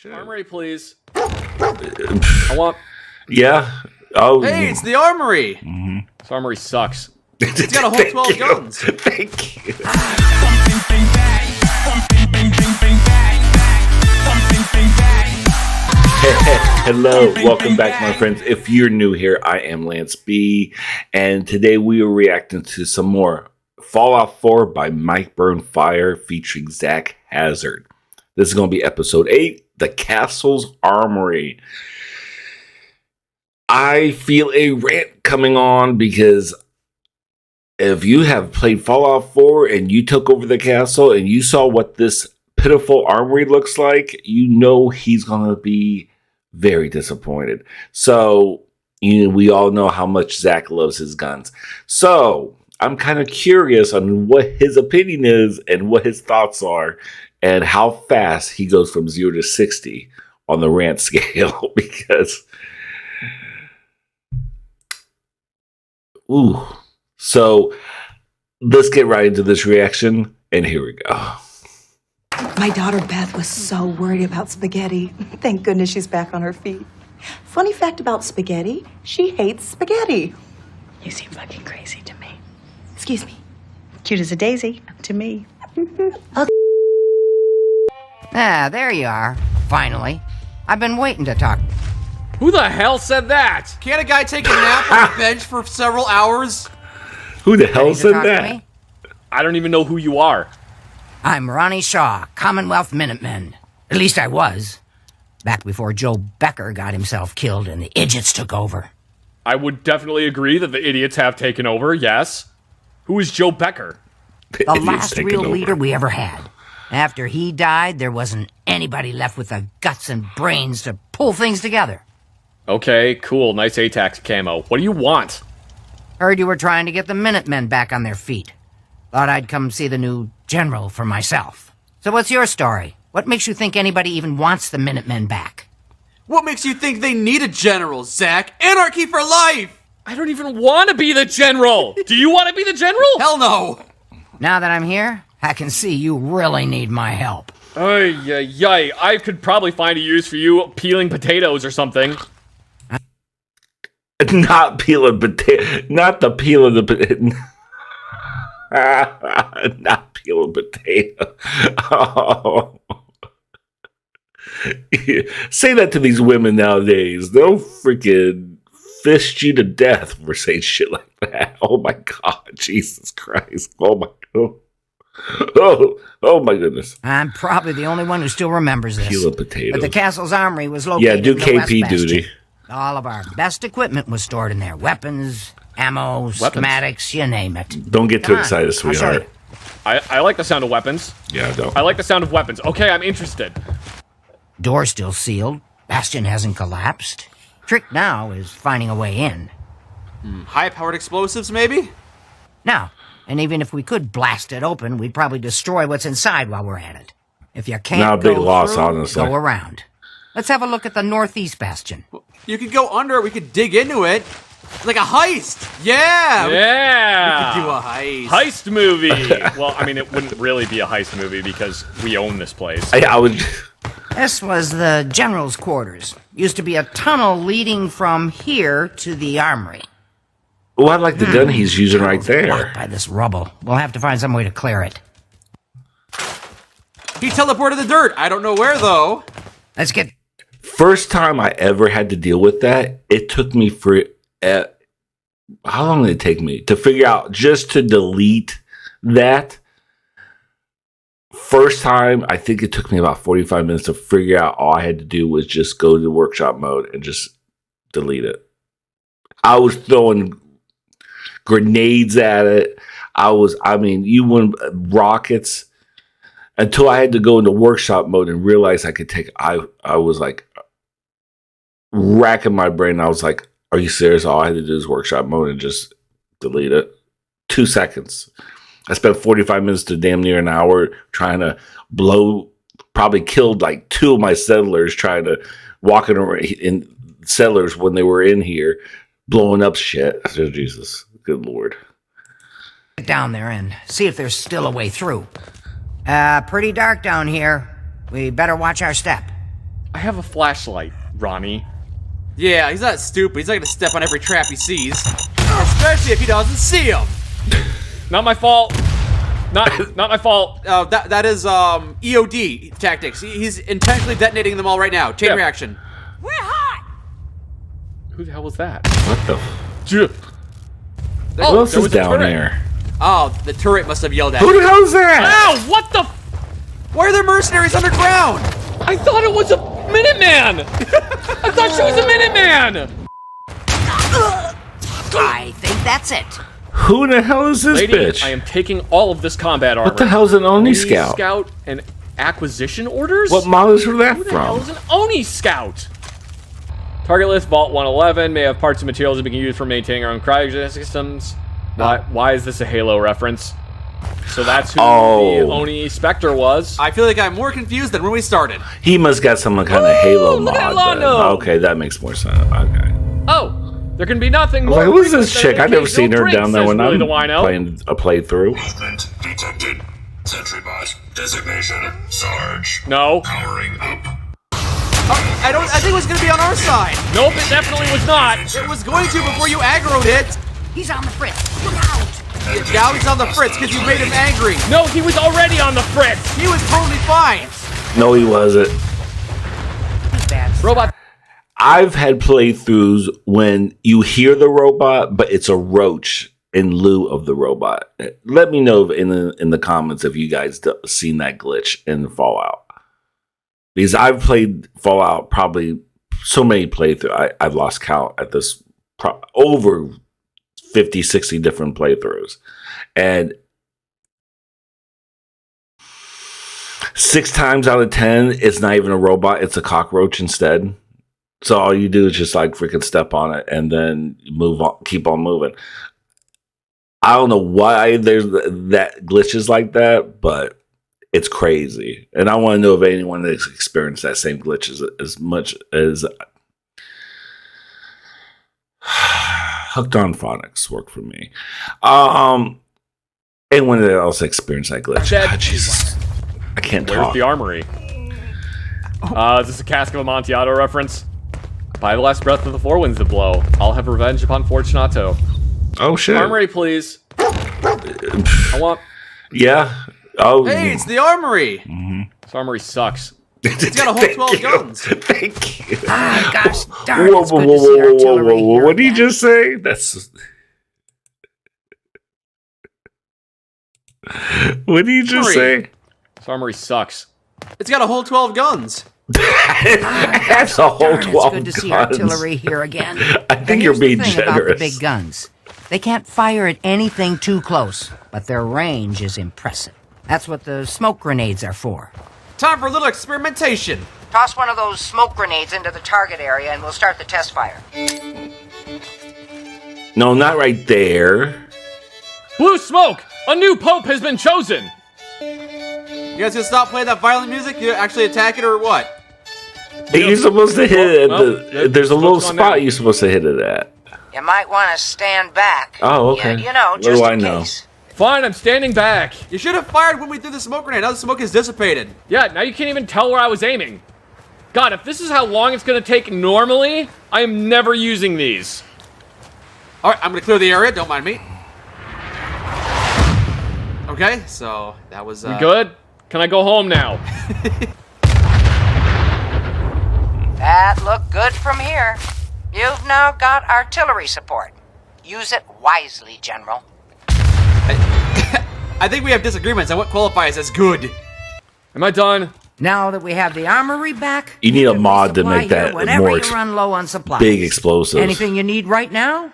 Sure. Armory, please. I want... Yeah. Oh. Hey, it's the Armory. Mm-hmm. This armory sucks. It's got a whole 12 guns. Thank you. Hello, welcome back, my friends. If you're new here, I am Lance B, and today we are reacting to some more Fallout 4 by mikeburnfire featuring Zach Hazard. This is going to be episode 8, The Castle's Armory. I feel a rant coming on because if you have played Fallout 4 and you took over the castle and you saw what this pitiful armory looks like, you know he's going to be very disappointed. So, we all know how much Zach loves his guns. So, I'm kind of curious on what his opinion is and what his thoughts are and how fast he goes from 0 to 60 on the rant scale because... Ooh. So, let's get right into this reaction, and here we go. My daughter Beth was so worried about spaghetti. Thank goodness she's back on her feet. Funny fact about spaghetti, she hates spaghetti. You seem fucking crazy to me. Excuse me. Cute as a daisy to me. Ah, there you are. Finally. I've been waiting to talk. Who the hell said that? Can't a guy take a nap on the bench for several hours? Who the hell Ready to said talk to that? me? I don't even know who you are. I'm Ronnie Shaw, Commonwealth Minutemen. At least I was. Back before Joe Becker got himself killed and the idiots took over. I would definitely agree that the idiots have taken over, yes. Who is Joe Becker? The Idiots last taking real over. leader we ever had. After he died, there wasn't anybody left with the guts and brains to pull things together. Okay, cool. Nice ATAX camo. What do you want? Heard you were trying to get the Minutemen back on their feet. Thought I'd come see the new general for myself. So what's your story? What makes you think anybody even wants the Minutemen back? What makes you think they need a general, Zach? Anarchy for life! I don't even want to be the general. Do you want to be the general? Hell no! Now that I'm here, I can see you really need my help. Ay, I could probably find a use for you peeling potatoes or something. Not peeling potato. Not the peel of the potato. Not peeling potato. Oh. Say that to these women nowadays. They'll freaking fist you to death for saying shit like that. Oh my God. Jesus Christ. Oh my God. Oh my goodness. I'm probably the only one who still remembers this. Peeling potatoes. But the castle's armory was located Yeah, do in the West KP Bastion. duty. All of our best equipment was stored in there. Weapons, ammo, schematics, you name it. Don't get too Come on, excited, I'll show sweetheart. you. I like the sound of weapons. Yeah, don't. I like the sound of weapons. Okay, I'm interested. Door still sealed. Bastion hasn't collapsed. Trick now is finding a way in. High-powered explosives, maybe? Now, and even if we could blast it open, we'd probably destroy what's inside while we're at it. If you can't Not a big go loss, through, honestly. go around. Let's have a look at the northeast bastion. You could go under it, we could dig into it. Like a heist! Yeah! Yeah. We could do a heist. Heist movie. Well, I mean, it wouldn't really be a heist movie because we own this place. I would. This was the general's quarters. Used to be a tunnel leading from here to the armory. Oh, I like the gun he's using right there. Blocked by this rubble. We'll have to find some way to clear it. He teleported the dirt. I don't know where, though. Let's get... First time I ever had to deal with that, it took me for how long did it take me to figure out just to delete that? First time, I think it took me about 45 minutes to figure out. All I had to do was just go to workshop mode and just delete it. I was throwing grenades at it. You wouldn't rockets until I had to go into workshop mode and realize I could take. I was like racking my brain. I was like, "Are you serious?" All I had to do is workshop mode and just delete it. 2 seconds. I spent 45 minutes to damn near an hour trying to probably killed like 2 of my settlers trying to walking around in settlers when they were in here blowing up shit. Oh, Jesus, good Lord. Get down there and see if there's still a way through. Pretty dark down here. We better watch our step. I have a flashlight, Ronnie. Yeah, he's not stupid. He's not gonna step on every trap he sees. Especially if he doesn't see him. Not my fault. Not my fault. That is EOD tactics. He's intentionally detonating them all right now. Chain reaction. We're hot! Who the hell was that? What the? Oh, What else there is was a down turret. there? Oh, the turret must have yelled at Who him. the hell is that? Ow! What the? Why are there mercenaries underground? I thought it was a Minuteman! I thought she was a Minuteman! I think that's it. Who the hell is this Lady, bitch? I am taking all of this combat armor. What the hell is an Oni Scout? Scout and acquisition orders? What models are that Who the hell from? is an Oni Scout? Target list Vault 111 may have parts and materials that we can use for maintaining our own cryogenic systems. Why is this a Halo reference? So that's who the Oni Spectre was. I feel like I'm more confused than when we started. He must got some kind of Halo look at mod. Then. Londo. Okay, that makes more sense. Okay. Oh, there can be nothing I was more. like, who's this frequent than chick? I've never occasional seen her drinks, down there says when Willie I'm the Wino. playing a playthrough. Movement detected. Sentry bot. Designation. Sarge. No. Powering up. I think it was gonna be on our side. Nope, it definitely was not. It was going to before you aggroed it. He's on the fritz. Look out! Now he's on the fritz because you made him angry. No, he was already on the fritz. He was totally fine. No, he wasn't. He's bad. Robot. I've had playthroughs when you hear the robot, but it's a roach in lieu of the robot. Let me know in the comments if you guys seen that glitch in Fallout. Because I've played Fallout probably so many playthroughs. I've lost count at this over 50, 60 different playthroughs. And 6 times out of 10, it's not even a robot, it's a cockroach instead. So all you do is just like freaking step on it and then move on, keep on moving. I don't know why there's that glitches like that, but it's crazy. And I want to know if anyone has experienced that same glitch as much as Hooked on Phonics worked for me. Anyone else experienced that glitch? God, Jesus. I can't Where's talk. the armory? Is this a Cask of Amontillado reference? By the last breath of the four winds that blow, I'll have revenge upon Fortunato. Oh, shit. Armory, please. I want... Yeah. Oh. Hey, it's the armory. This armory sucks. It's got a whole 12 guns. Thank you. Ah, gosh darn, Whoa, it's whoa, good whoa, to see whoa, whoa, artillery whoa, whoa. here What did you again. just say? That's... What did you just say? This armory sucks. It's got a whole 12 guns. That's a whole Darn, 12 it's good to see guns. artillery here again. I And think you're here's the being thing about the generous. big guns. They can't fire at anything too close, but their range is impressive. That's what the smoke grenades are for. Time for a little experimentation. Toss one of those smoke grenades into the target area and we'll start the test fire. No, not right there. Blue smoke! A new pope has been chosen! You guys gonna stop playing that violent music? You actually attack it or what? You're supposed to hit it at Well, there's a little smoke's on spot now. you're supposed to hit it at. You might want to stand back. Oh, okay. You know, What just do I in know? case. Fine, I'm standing back. You should have fired when we threw the smoke grenade. Now the smoke is dissipated. Yeah, now you can't even tell where I was aiming. God, if this is how long it's gonna take normally, I am never using these. All right, I'm gonna clear the area. Don't mind me. Okay, so that was. We good? Can I go home now? That looked good from here. You've now got artillery support. Use it wisely, General. I think we have disagreements on what qualifies as good. Am I done? Now that we have the armory back, You need a can mod to resupply make that here whenever more you run low on supplies. big explosives. Anything you need right now?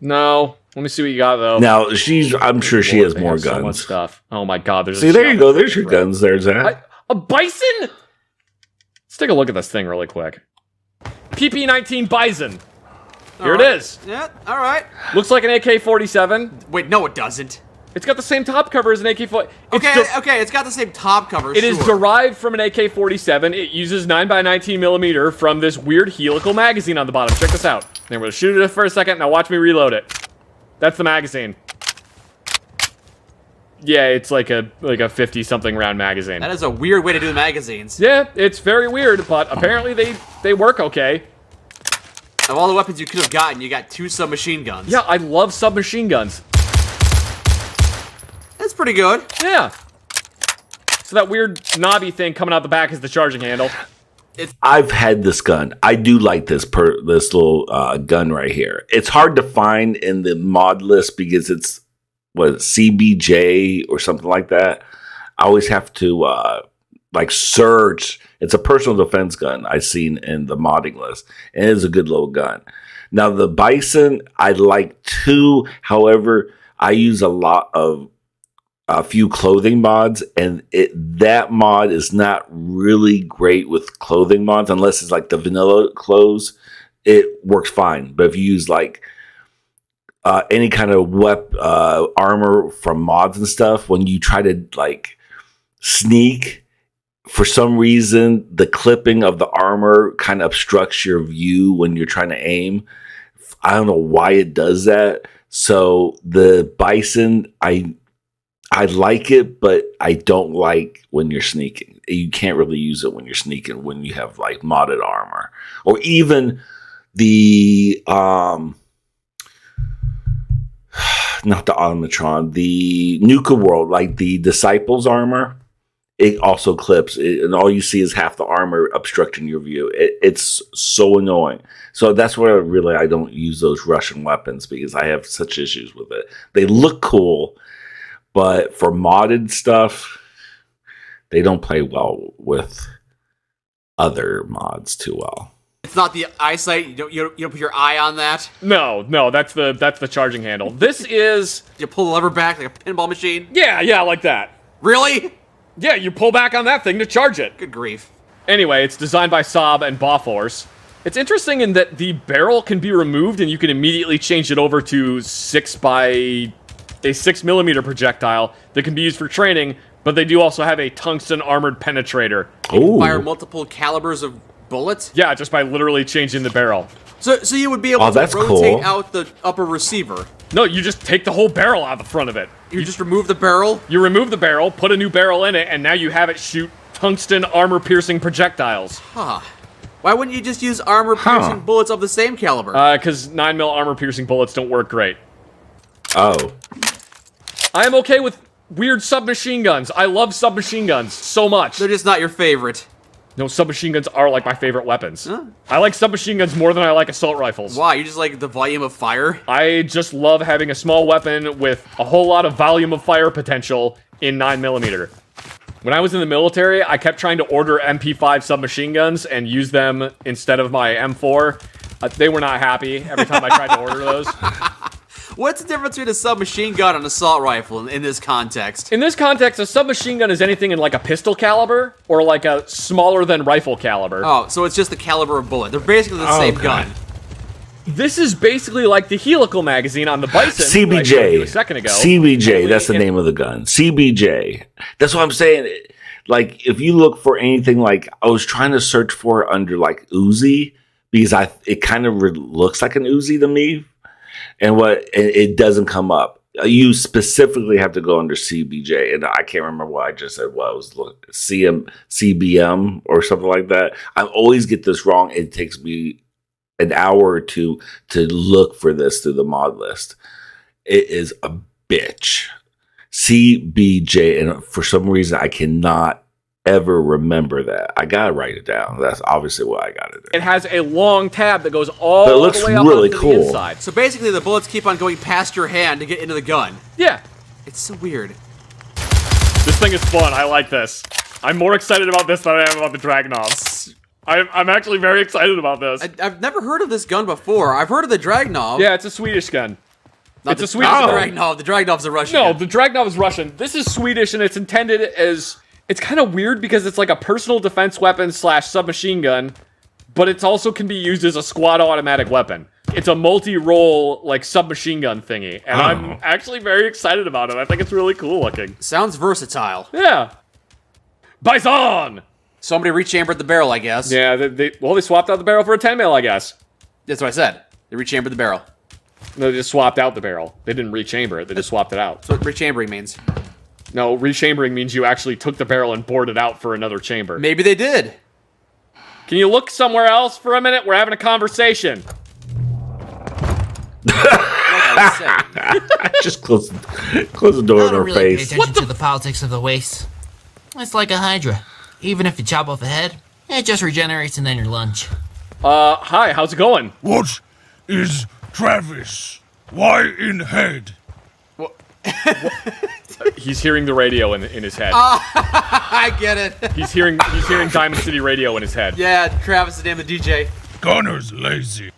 No. Let me see what you got though. Now I'm sure she has They more have so much guns. stuff. Oh my god, there's See, a there you shot go. in the There's your refrigerator. guns. There's that. A bison? Let's take a look at this thing really quick. PP-19 Bison. Here it is. Yeah, all right. Looks like an AK-47. Wait, no, it doesn't. It's got the same top cover as an AK-47. Okay, it's got the same top cover. It is derived from an AK-47. It uses 9x19mm from this weird helical magazine on the bottom. Check this out. I'm going to shoot it for a second. Now watch me reload it. That's the magazine. Yeah, it's like a 50-something round magazine. That is a weird way to do the magazines. Yeah, it's very weird, but apparently they work okay. Of all the weapons you could have gotten, you got 2 submachine guns. Yeah, I love submachine guns. That's pretty good. Yeah. So that weird knobby thing coming out the back is the charging handle. I've had this gun. I do like this little gun right here. It's hard to find in the mod list because it's CBJ or something like that. I always have to search. It's a personal defense gun I've seen in the modding list, and it is a good little gun. Now the Bison I like too. However, I use a few clothing mods, and that mod is not really great with clothing mods unless it's like the vanilla clothes. It works fine, but if you use like any kind of armor from mods and stuff, when you try to like sneak, for some reason the clipping of the armor kind of obstructs your view when you're trying to aim. I don't know why it does that. So the Bison, I like it, but I don't like when you're sneaking. You can't really use it when you're sneaking when you have like modded armor. Or even the not the Automatron, the Nuka World, like the Disciples armor. It also clips, and all you see is half the armor obstructing your view. It's so annoying. So that's why I don't use those Russian weapons, because I have such issues with it. They look cool, but for modded stuff, they don't play well with other mods too well. It's not the eyesight. You don't put your eye on that. No, that's the charging handle. This is You pull the lever back like a pinball machine. yeah, like that. Really? Yeah, you pull back on that thing to charge it. Good grief. Anyway, it's designed by Saab and Bofors. It's interesting in that the barrel can be removed and you can immediately change it over to a 6mm projectile that can be used for training, but they do also have a tungsten armored penetrator. Oh, Fire multiple calibers of bullets. Yeah, just by literally changing the barrel. So you would be able to that's rotate cool. out the upper receiver. No, you just take the whole barrel out of the front of it. You just remove the barrel. You remove the barrel, put a new barrel in it, and now you have it shoot tungsten armor-piercing projectiles. Huh. Why wouldn't you just use armor-piercing bullets of the same caliber? Because 9mm armor-piercing bullets don't work great. Oh. I am okay with weird submachine guns. I love submachine guns so much. They're just not your favorite. No, submachine guns are like my favorite weapons. Huh? I like submachine guns more than I like assault rifles. Why? You just like the volume of fire? I just love having a small weapon with a whole lot of volume of fire potential in 9mm. When I was in the military, I kept trying to order MP5 submachine guns and use them instead of my M4. They were not happy every time I tried to order those. What's the difference between a submachine gun and an assault rifle in this context? In this context, a submachine gun is anything in like a pistol caliber or like a smaller than rifle caliber. Oh, so it's just the caliber of bullet. They're basically the same gun. This is basically like the helical magazine on the Bison. that I showed you a second ago. CBJ, that's the name of the gun. CBJ. That's what I'm saying. Like, if you look for anything, like, I was trying to search for it under, like, Uzi, because it kind of looks like an Uzi to me, and it doesn't come up. You specifically have to go under CBJ, and I can't remember what I just said. What I was looking, CBM or something like that. I always get this wrong. It takes me an hour or two to look for this through the mod list. It is a bitch. CBJ, and for some reason I cannot ever remember that. I gotta write it down. That's obviously what I gotta do. It has a long tab that goes all But it looks the way up really onto cool. the inside. So basically the bullets keep on going past your hand to get into the gun. Yeah, It's so weird. this thing is fun. I like this. I'm more excited about this than I am about the Dragunov. I'm actually very excited about this. I've never heard of this gun before. I've heard of the Dragunov. Yeah, it's a Swedish gun. Not it's a Swedish not the gun. Dragunov. The Dragunov's a Russian No, gun. the Dragunov is Russian. This is Swedish, and it's intended as... It's kind of weird because it's like a personal defense weapon / submachine gun, but it also can be used as a squad automatic weapon. It's a multi-role, like, submachine gun thingy, and I'm actually very excited about it. I think it's really cool looking. Sounds versatile. Yeah. Bison! Somebody rechambered the barrel, I guess. Yeah, they swapped out the barrel for a 10mm, I guess. That's what I said. They rechambered the barrel. No, they just swapped out the barrel. They didn't rechamber it, they just swapped it out. That's what rechambering means. No, rechambering means you actually took the barrel and bored it out for another chamber. Maybe they did. Can you look somewhere else for a minute? We're having a conversation. Just close the door I in don't her really face. pay attention to the politics of the waste. It's like a hydra. Even if you chop off a head, it just regenerates and then your lunch. Hi, how's it going? What is Travis? Why in head? He's hearing the radio in his head. I get it. He's hearing Diamond City Radio in his head. Yeah, Travis is the name of the DJ. Gunner's lazy.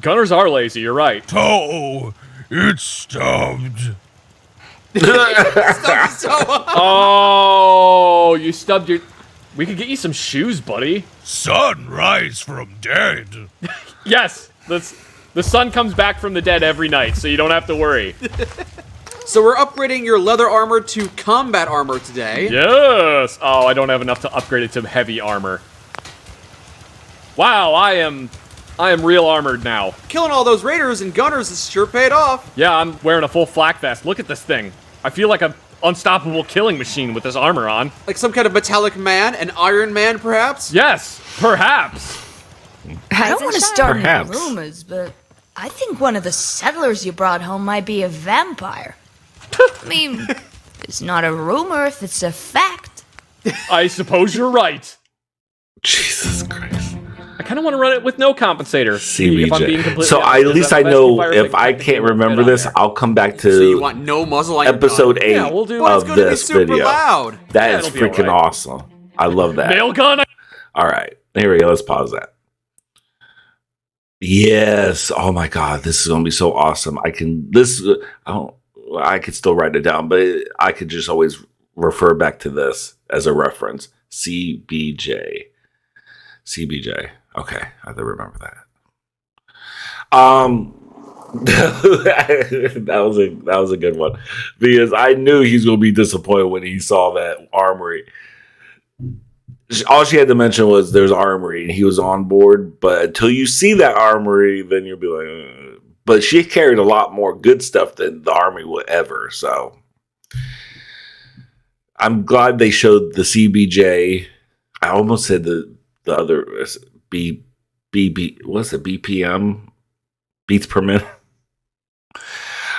Gunners are lazy, you're right. Toe, it's stubbed. Oh, you stubbed your... We could get you some shoes, buddy. Sun rise from dead. Yes, the sun comes back from the dead every night, so you don't have to worry. So we're upgrading your leather armor to combat armor today. Yes! Oh, I don't have enough to upgrade it to heavy armor. Wow, I am real armored now. Killing all those raiders and gunners has sure paid off. Yeah, I'm wearing a full flak vest. Look at this thing. I feel like an unstoppable killing machine with this armor on. Like some kind of metallic man, an Iron Man perhaps? Yes, perhaps. I don't want to start any Perhaps. rumors, but I think one of the settlers you brought home might be a vampire. I mean, it's not a rumor if it's a fact. I suppose you're right. Jesus Christ. I kind of want to run it with no compensator. If I'm being CBJ. completely So honest. at least I know if I can't remember this, I'll come back So you to want no muzzle on your episode gun. 8 Yeah, we'll do- But it's of gonna be this super video. loud. That Yeah, is it'll be freaking alright. awesome. I love that. Nail gun. All right. Here we go. Let's pause that. Yes. Oh my God. This is going to be so awesome. I could still write it down, but I could just always refer back to this as a reference. CBJ. Okay. I have to remember that. That was a good one because I knew he was going to be disappointed when he saw that Armory. All she had to mention was there's Armory and he was on board, but until you see that Armory, then you'll be like, ugh. But she carried a lot more good stuff than the Army would ever. So I'm glad they showed the CBJ. I almost said the other what's it? BPM, beats per minute.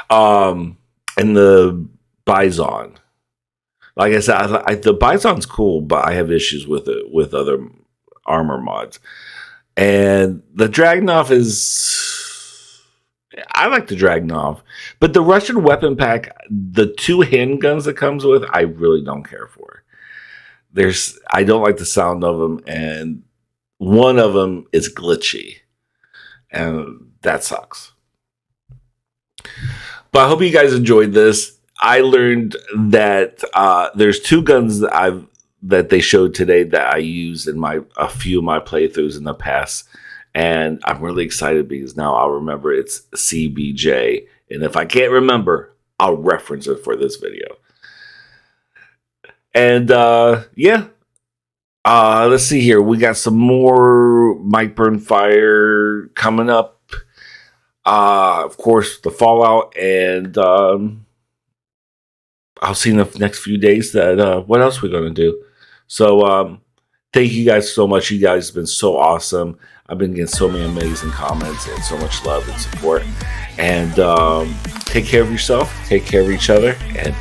And the Bison. Like I said, the Bison's cool, but I have issues with it with other armor mods. And the Dragunov I like the Dragunov, but the Russian weapon pack, the 2 handguns it comes with, I really don't care for. I don't like the sound of them, and one of them is glitchy, and that sucks. But I hope you guys enjoyed this. I learned that there's 2 guns that they showed today that I used in a few of my playthroughs in the past, and I'm really excited because now I'll remember it's CBJ, and if I can't remember, I'll reference it for this video. And let's see here. We got some more Mike Burnfire coming up. Of course, the Fallout, and I'll see in the next few days that what else we're going to do. So thank you guys so much. You guys have been so awesome. I've been getting so many amazing comments and so much love and support. And take care of yourself, take care of each other, and